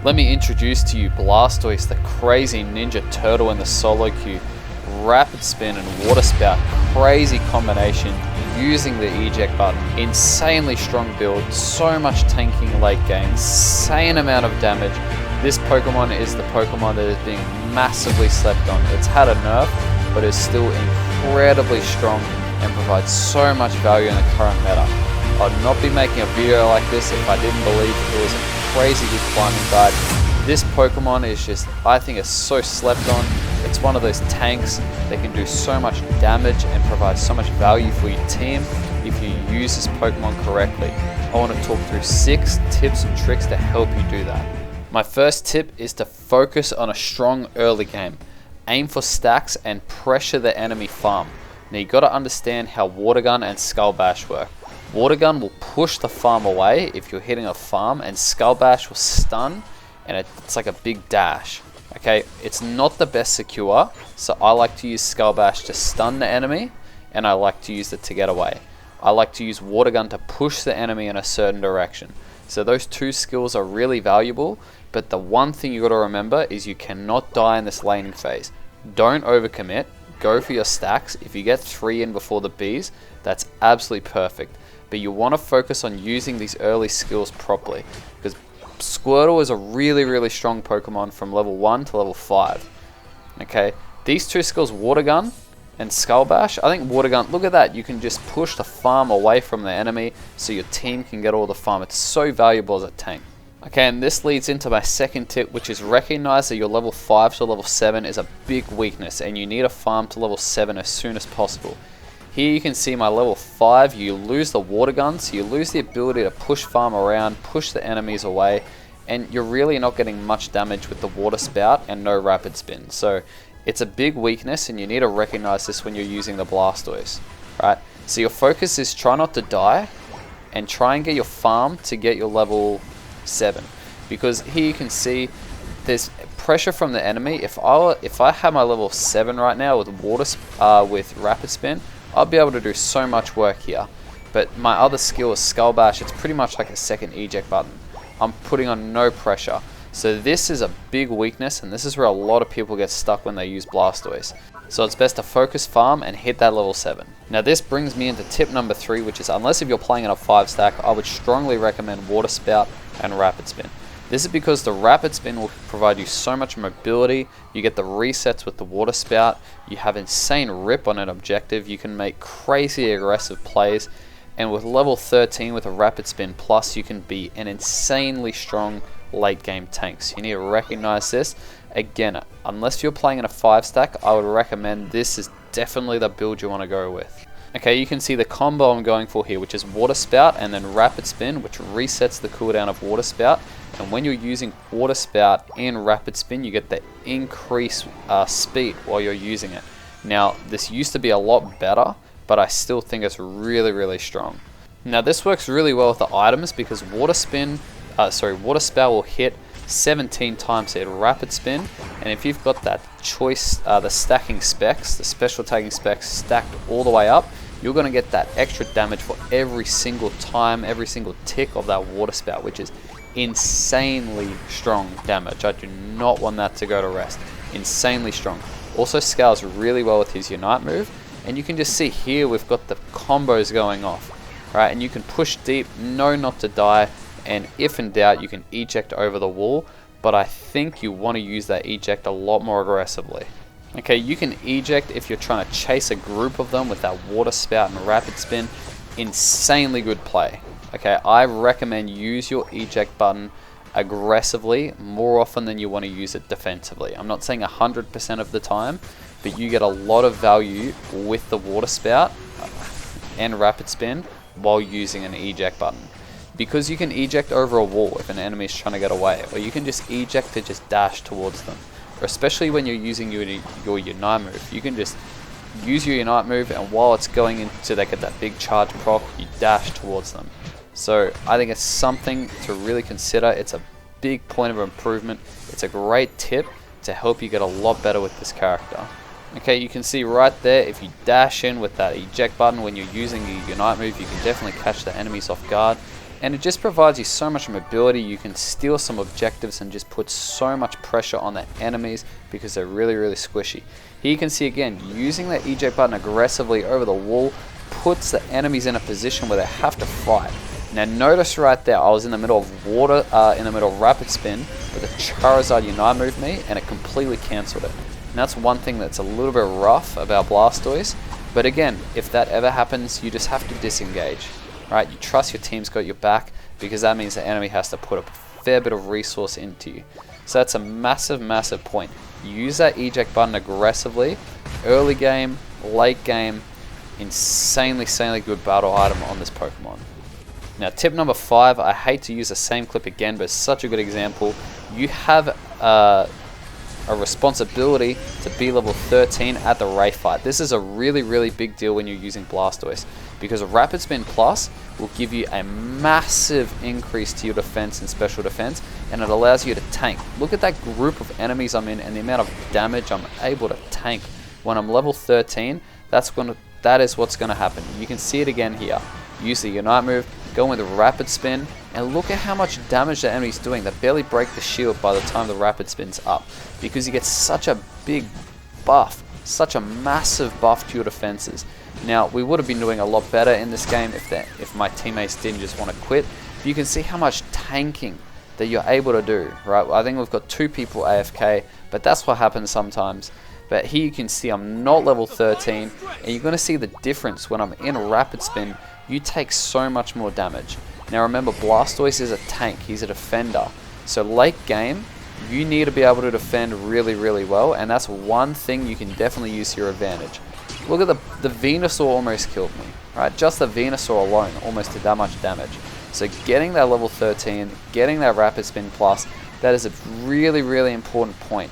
Let me introduce to you Blastoise, the crazy ninja turtle in the solo queue. Rapid spin and water spout, crazy combination using the eject button. Insanely strong build, so much tanking late game, insane amount of damage. This Pokemon is the Pokemon that is being massively slept on. It's had a nerf, but is still incredibly strong and provides so much value in the current meta. I'd not be making a video like this if I didn't believe it was a crazy good climbing guide. This Pokemon is just, I think it's so slept on. It's one of those tanks that can do so much damage and provide so much value for your team if you use this Pokemon correctly. I want to talk through 6 tips and tricks to help you do that. My first tip is to focus on a strong early game. Aim for stacks and pressure the enemy farm. Now you got to understand how Water Gun and Skull Bash work. Water Gun will push the farm away if you're hitting a farm, and Skull Bash will stun, and it's like a big dash. Okay, it's not the best secure, so I like to use Skull Bash to stun the enemy, and I like to use it to get away. I like to use Water Gun to push the enemy in a certain direction. So those 2 skills are really valuable, but the one thing you got to remember is you cannot die in this laning phase. Don't overcommit, go for your stacks. If you get 3 in before the bees, that's absolutely perfect. But you want to focus on using these early skills properly, because Squirtle is a really strong Pokemon from level 1 to level 5. Okay, these 2 skills, Water Gun and Skull Bash, I think Water Gun, look at that, you can just push the farm away from the enemy so your team can get all the farm. It's so valuable as a tank. Okay, and this leads into my second tip, which is recognize that your level 5 to level 7 is a big weakness and you need a farm to level 7 as soon as possible. Here you can see my level 5, you lose the Water Gun, so you lose the ability to push farm around, push the enemies away, and you're really not getting much damage with the Water Spout and no Rapid Spin. So it's a big weakness and you need to recognize this when you're using the Blastoise. Right? So your focus is try not to die and try and get your farm to get your level 7. Because here you can see there's pressure from the enemy. If I have my level 7 right now with Rapid Spin, I'll be able to do so much work here. But my other skill is Skull Bash. It's pretty much like a second eject button. I'm putting on no pressure. So this is a big weakness, and this is where a lot of people get stuck when they use Blastoise. So it's best to focus farm and hit that level 7. Now this brings me into tip number 3, which is unless if you're playing in a 5 stack, I would strongly recommend Water Spout and Rapid Spin. This is because the Rapid Spin will provide you so much mobility, you get the resets with the Water Spout, you have insane rip on an objective, you can make crazy aggressive plays, and with level 13 with a Rapid Spin plus, you can be an insanely strong late game tank. So you need to recognize this. Again, unless you're playing in a 5 stack, I would recommend this is definitely the build you want to go with. Okay, you can see the combo I'm going for here, which is Water Spout and then Rapid Spin, which resets the cooldown of Water Spout. And when you're using Water Spout and Rapid Spin, you get the increased speed while you're using it. Now, this used to be a lot better, but I still think it's really strong. Now, this works really well with the items because Water Spout will hit 17 times to hit Rapid Spin, and if you've got that choice, the stacking specs, the special tagging specs stacked all the way up, you're going to get that extra damage for every single time, every single tick of that Water Spout, which is insanely strong damage. I do not want that to go to rest. Insanely strong. Also scales really well with his Unite move, and you can just see here we've got the combos going off, right? And you can push deep, know not to die, and if in doubt you can eject over the wall, but I think you want to use that eject a lot more aggressively. Okay, you can eject if you're trying to chase a group of them with that Water Spout and Rapid Spin. Insanely good play. Okay, I recommend use your eject button aggressively more often than you want to use it defensively. I'm not saying 100% of the time, but you get a lot of value with the Water Spout and Rapid Spin while using an eject button. Because you can eject over a wall if an enemy is trying to get away, or you can just eject to just dash towards them. Or especially when you're using your Unite move, you can just use your Unite move, and while it's going into they get that big charge proc, you dash towards them. So I think it's something to really consider. It's a big point of improvement. It's a great tip to help you get a lot better with this character. Okay, you can see right there, if you dash in with that eject button when you're using your Unite move, you can definitely catch the enemies off guard. and it just provides you so much mobility. You can steal some objectives and just put so much pressure on the enemies because they're really, really squishy. Here you can see again, using the eject button aggressively over the wall puts the enemies in a position where they have to fight. Now notice right there, I was in the middle of water, in the middle of rapid spin, but the Charizard Unite moved me and it completely cancelled it. And that's one thing that's a little bit rough about Blastoise. But again, if that ever happens, you just have to disengage. Right? You trust your team's got your back, because that means the enemy has to put a fair bit of resource into you. So that's a massive, massive point. Use that eject button aggressively, early game, late game, insanely good battle item on this Pokemon. Now tip number 5, I hate to use the same clip again, but it's such a good example. You have a responsibility to be level 13 at the Ray fight. This is a really, really big deal when you're using Blastoise, because a Rapid Spin Plus will give you a massive increase to your defense and special defense, and it allows you to tank. Look at that group of enemies I'm in and the amount of damage I'm able to tank. When I'm level 13, that is what's going to happen. You can see it again here. Use the Unite move, go in with a Rapid Spin, and look at how much damage the enemy's doing. They barely break the shield by the time the Rapid Spin's up, because you get such a big buff, such a massive buff to your defenses. Now, we would have been doing a lot better in this game if my teammates didn't just want to quit. But you can see how much tanking that you're able to do, right? I think we've got 2 people AFK, but that's what happens sometimes. But here you can see I'm not level 13, and you're going to see the difference when I'm in a Rapid Spin. You take so much more damage. Now remember, Blastoise is a tank, he's a defender. So late game, you need to be able to defend really, really well, and that's one thing you can definitely use to your advantage. Look at the Venusaur almost killed me, right? Just the Venusaur alone almost did that much damage. So getting that level 13, getting that Rapid Spin Plus, that is a really, really important point.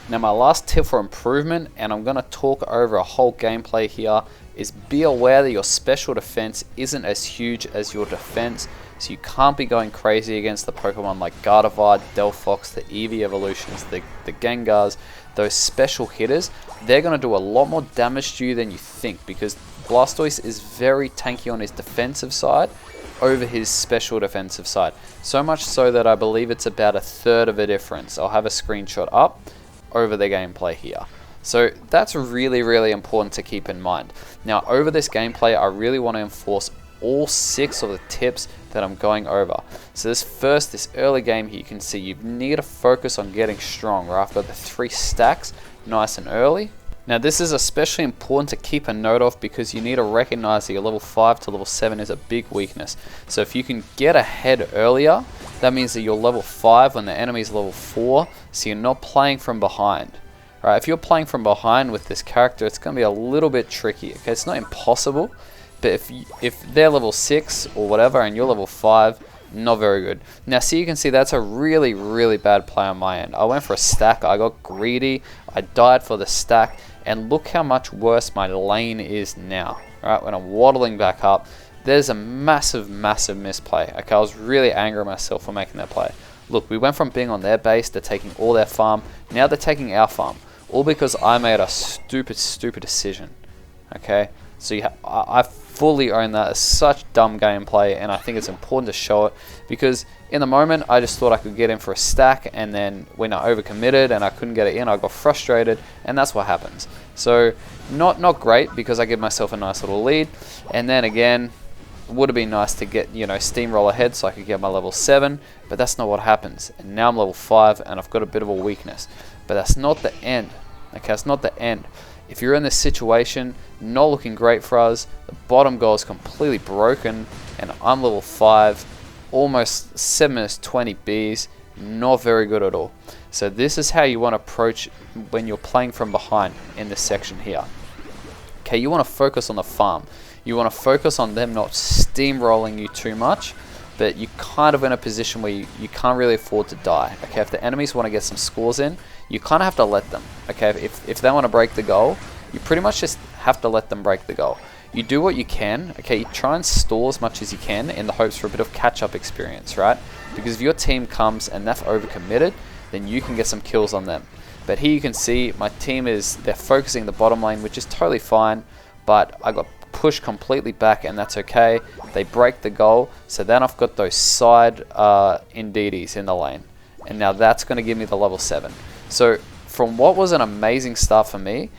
Now my last tip for improvement, and I'm going to talk over a whole gameplay here, is be aware that your special defense isn't as huge as your defense, so you can't be going crazy against the Pokemon like Gardevoir, Delphox, the Eevee evolutions, the Gengars. Those special hitters, they're going to do a lot more damage to you than you think, because Blastoise is very tanky on his defensive side over his special defensive side. So much so that I believe it's about a third of a difference. I'll have a screenshot up over the gameplay here. So that's really, really important to keep in mind. Now over this gameplay, I really want to enforce all 6 of the tips that I'm going over. So this early game here, you can see you need to focus on getting strong, where I've got the 3 stacks nice and early. Now this is especially important to keep a note of, because you need to recognize that your level 5 to level 7 is a big weakness. So if you can get ahead earlier, that means that you're level 5 when the enemy's level 4, so you're not playing from behind. Right, if you're playing from behind with this character, it's going to be a little bit tricky. Okay, it's not impossible, but if they're level 6 or whatever and you're level 5, not very good. Now see, you can see that's a really, really bad play on my end. I went for a stack, I got greedy, I died for the stack, and look how much worse my lane is now. Right, when I'm waddling back up, there's a massive, massive misplay. Okay, I was really angry at myself for making that play. Look, we went from being on their base to taking all their farm, now they're taking our farm. All because I made a stupid decision. Okay, so I fully own that as such dumb gameplay, and I think it's important to show it, because in the moment I just thought I could get in for a stack, and then when I overcommitted and I couldn't get it in, I got frustrated, and that's what happens. So not great, because I give myself a nice little lead, and then again, it would have been nice to get, steamroll ahead so I could get my level 7, but that's not what happens. And now I'm level 5 and I've got a bit of a weakness. But that's not the end. Okay, that's not the end. If you're in this situation, not looking great for us, the bottom goal is completely broken, and I'm level 5, almost 7 minutes 20 Bs, not very good at all. So this is how you want to approach when you're playing from behind in this section here. Okay, you want to focus on the farm. You want to focus on them not steamrolling you too much, but you're kind of in a position where you can't really afford to die. Okay, if the enemies want to get some scores in, you kind of have to let them. Okay, if they want to break the goal, you pretty much just have to let them break the goal. You do what you can. Okay, you try and stall as much as you can in the hopes for a bit of catch-up experience, right? Because if your team comes and they're overcommitted, then you can get some kills on them. But here you can see my team they're focusing the bottom lane, which is totally fine, but I got push completely back, and that's okay. They break the goal, so then I've got those side Indeedis in the lane. And now that's going to give me the level 7. So from what was an amazing start for me,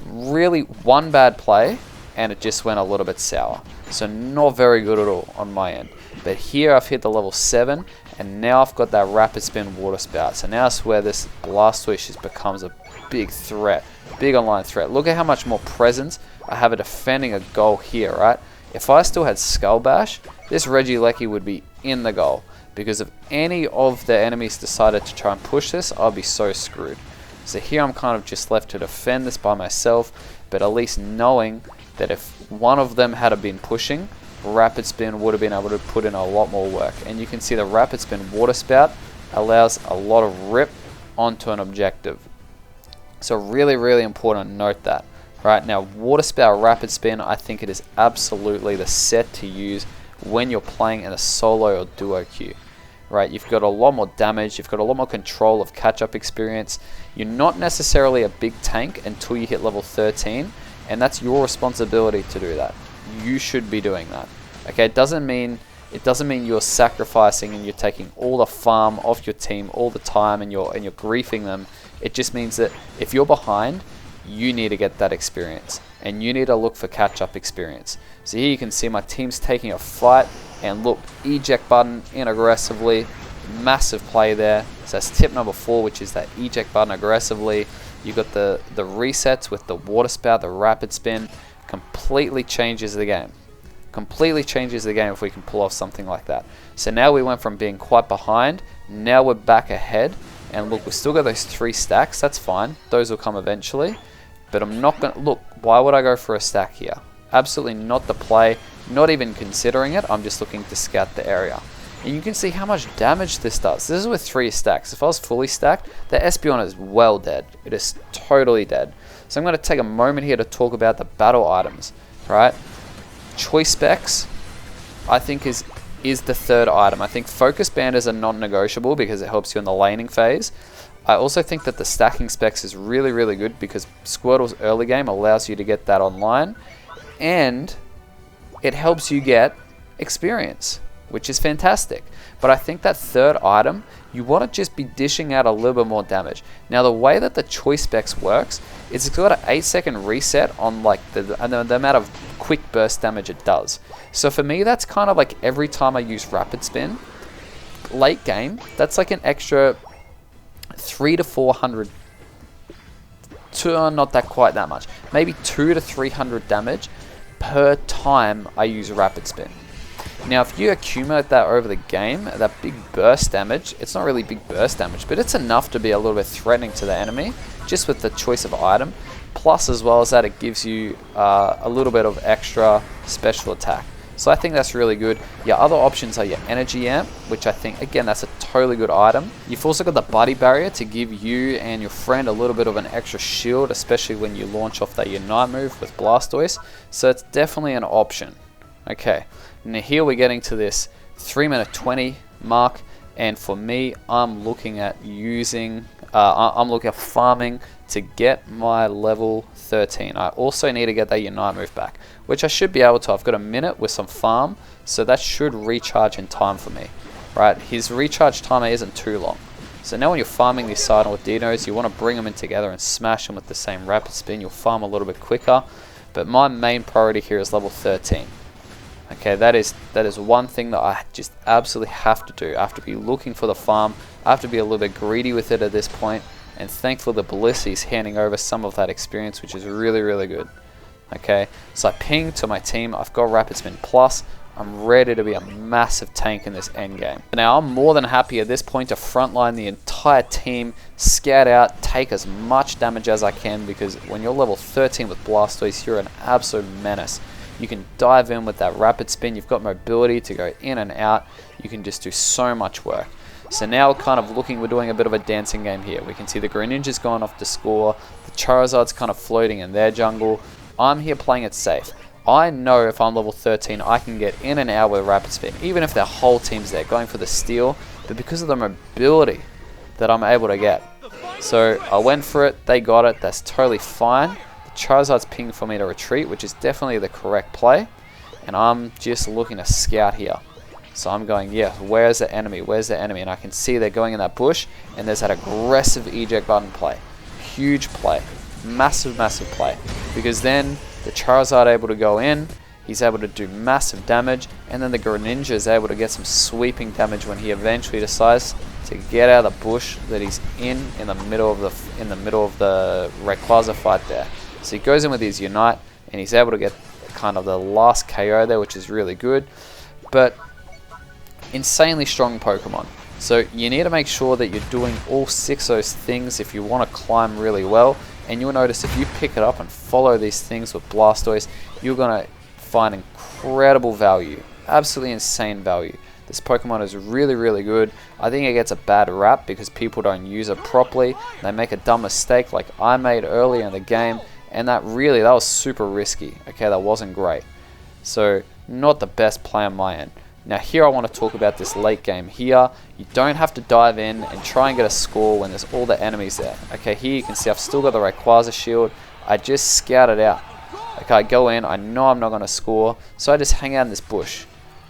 really one bad play, and it just went a little bit sour. So not very good at all on my end. But here I've hit the level 7, and now I've got that rapid spin water spout. So now it's where this Blastoise just becomes a big threat, big online threat. Look at how much more presence I have defending a goal here, right? If I still had Skull Bash, this Regieleki would be in the goal, because if any of the enemies decided to try and push this, I'd be so screwed. So here I'm kind of just left to defend this by myself, but at least knowing that if one of them had been pushing, Rapid Spin would have been able to put in a lot more work. And you can see the Rapid Spin Water Spout allows a lot of rip onto an objective. So really, really important to note that. Right now, Water Spout Rapid Spin, I think it is absolutely the set to use when you're playing in a solo or duo queue. Right, you've got a lot more damage, you've got a lot more control of catch-up experience. You're not necessarily a big tank until you hit level 13, and that's your responsibility to do that. You should be doing that. Okay, it doesn't mean you're sacrificing and you're taking all the farm off your team all the time and you're griefing them. It just means that if you're behind, you need to get that experience, and you need to look for catch-up experience. So here you can see my team's taking a fight, and look, eject button in aggressively, massive play there. So that's tip number 4, which is that eject button aggressively. You got the resets with the water spout, the rapid spin, completely changes the game. Completely changes the game if we can pull off something like that. So now we went from being quite behind, now we're back ahead, and look, we've still got those 3 stacks, that's fine, those will come eventually, but I'm not going to, look, why would I go for a stack here? Absolutely not the play, not even considering it, I'm just looking to scout the area. And you can see how much damage this does. This is with 3 stacks. If I was fully stacked, the Espeon is well dead. It is totally dead. So I'm going to take a moment here to talk about the battle items, right? Choice Specs, I think is the 3rd item. I think Focus Band is a non-negotiable because it helps you in the laning phase. I also think that the stacking specs is really, really good because Squirtle's early game allows you to get that online, and it helps you get experience, which is fantastic. But I think that 3rd item, you want to just be dishing out a little bit more damage. Now the way that the choice specs works is it's got an 8-second reset on like the amount of quick burst damage it does. So for me, that's kind of like every time I use rapid spin, late game, that's like an extra 300 to 400, not that quite that much, maybe 200 to 300 damage per time I use rapid spin. Now if you accumulate that over the game, that big burst damage, it's not really big burst damage, but it's enough to be a little bit threatening to the enemy, just with the choice of item. Plus as well as that, it gives you a little bit of extra special attack. So I think that's really good. Your other options are your energy amp, which I think, again, that's a totally good item. You've also got the buddy barrier to give you and your friend a little bit of an extra shield, especially when you launch off that Unite move with Blastoise. So it's definitely an option. Okay, now here we're getting to this 3-minute 20 mark, and for me, I'm looking at using, I'm looking at farming to get my level 13. I also need to get that Unite move back, which I should be able to. I've got a minute with some farm, so that should recharge in time for me. Right, his recharge timer isn't too long. So now when you're farming these Sidon with Dinos, you want to bring them in together and smash them with the same rapid spin. You'll farm a little bit quicker, but my main priority here is level 13. Okay, that is one thing that I just absolutely have to do. I have to be looking for the farm. I have to be a little bit greedy with it at this point. And thankfully the Blissey's handing over some of that experience, which is really, really good. Okay, so I ping to my team. I've got Rapid Spin Plus. I'm ready to be a massive tank in this end game. Now I'm more than happy at this point to frontline the entire team, scout out, take as much damage as I can, because when you're level 13 with Blastoise, you're an absolute menace. You can dive in with that rapid spin. You've got mobility to go in and out. You can just do so much work. So now we're kind of looking, we're doing a bit of a dancing game here. We can see the Greninja's going off to score. The Charizard's kind of floating in their jungle. I'm here playing it safe. I know if I'm level 13, I can get in and out with rapid spin, even if their whole team's there going for the steal, but because of the mobility that I'm able to get. So I went for it, they got it, that's totally fine. The Charizard's pinging for me to retreat, which is definitely the correct play. And I'm just looking to scout here. So I'm going, yeah, where's the enemy? Where's the enemy? And I can see they're going in that bush, and there's that aggressive eject button play. Huge play. Massive, massive play. Because then the Charizard able to go in, he's able to do massive damage, and then the Greninja is able to get some sweeping damage when he eventually decides to get out of the bush that he's in the middle of the Rayquaza fight there. So he goes in with his Unite, and he's able to get kind of the last KO there, which is really good. But insanely strong Pokemon. So you need to make sure that you're doing all 6 of those things if you want to climb really well. And you'll notice if you pick it up and follow these things with Blastoise, you're going to find incredible value. Absolutely insane value. This Pokemon is really, really good. I think it gets a bad rap because people don't use it properly. They make a dumb mistake like I made earlier in the game. And that was super risky. Okay, that wasn't great. So not the best play on my end. Now here I want to talk about this late game here. You don't have to dive in and try and get a score when there's all the enemies there. Okay, here you can see I've still got the Rayquaza shield. I just scouted out. Okay, I go in, I know I'm not going to score, so I just hang out in this bush.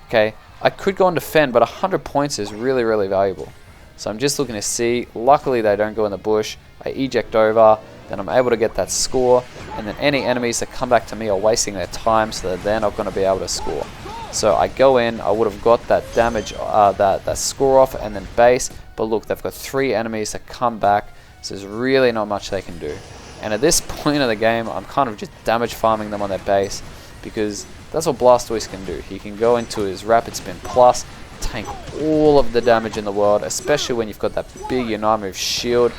Okay, I could go and defend, but 100 points is really, really valuable. So I'm just looking to see. Luckily they don't go in the bush. I eject over, then I'm able to get that score, and then any enemies that come back to me are wasting their time, so that they're not going to be able to score. So I go in, I would have got that damage, that score off, and then base. But look, they've got 3 enemies that come back, so there's really not much they can do. And at this point of the game, I'm kind of just damage farming them on their base, because that's what Blastoise can do. He can go into his Rapid Spin Plus, tank all of the damage in the world, especially when you've got that big Unite Move shield.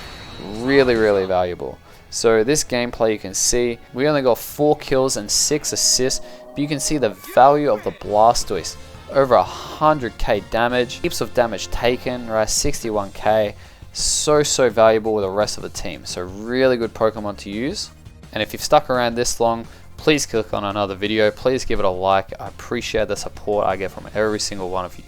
Really, really valuable. So this gameplay, you can see we only got 4 kills and 6 assists, but you can see the value of the Blastoise. Over 100k damage, heaps of damage taken, right? 61k. So valuable with the rest of the team. So really good Pokemon to use. And if you've stuck around this long, please click on another video. Please give it a like. I appreciate the support I get from every single one of you.